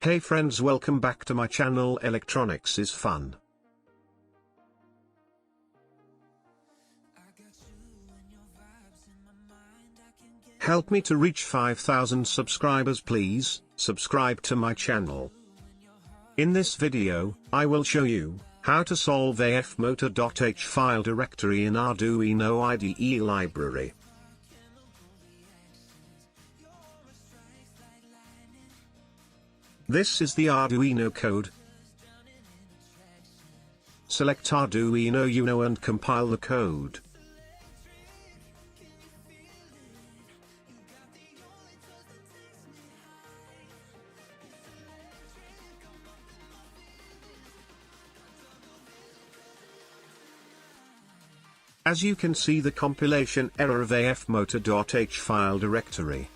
Hey friends, welcome back to my channel. Electronics is fun. Help me to reach 5,000 subscribers, please. Subscribe to my channel. In this video, I will show you how to solve AFMotor.h file directory in Arduino IDE library. This is the Arduino code. Select Arduino Uno and compile the code. As you can see the compilation error of AFMotor.h file directory.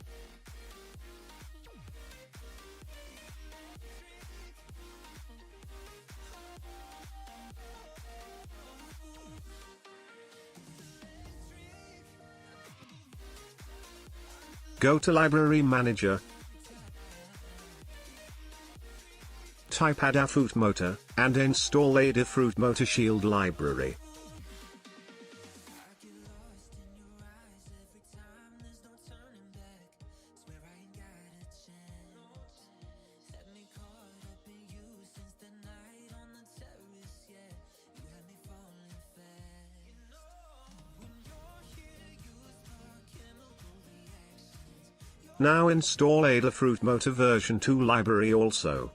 Go to Library Manager, type add AFMotor, and install AFMotor Shield library. Now install AFMotor version 2 library also.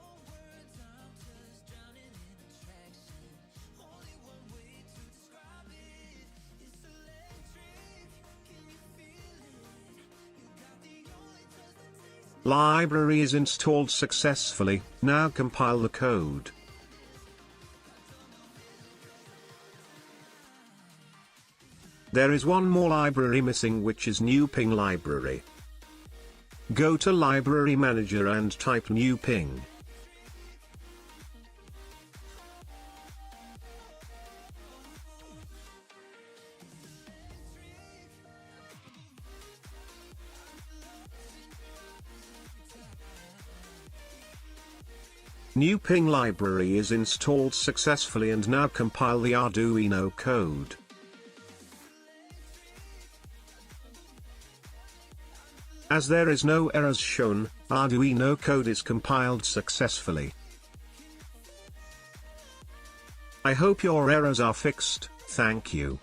Library is installed successfully. Now compile the code. There is one more library missing, which is newping library. Go to Library Manager and type newping. Newping library is installed successfully, and now compile the Arduino code. As there is no errors shown, Arduino code is compiled successfully. I hope your errors are fixed. Thank you.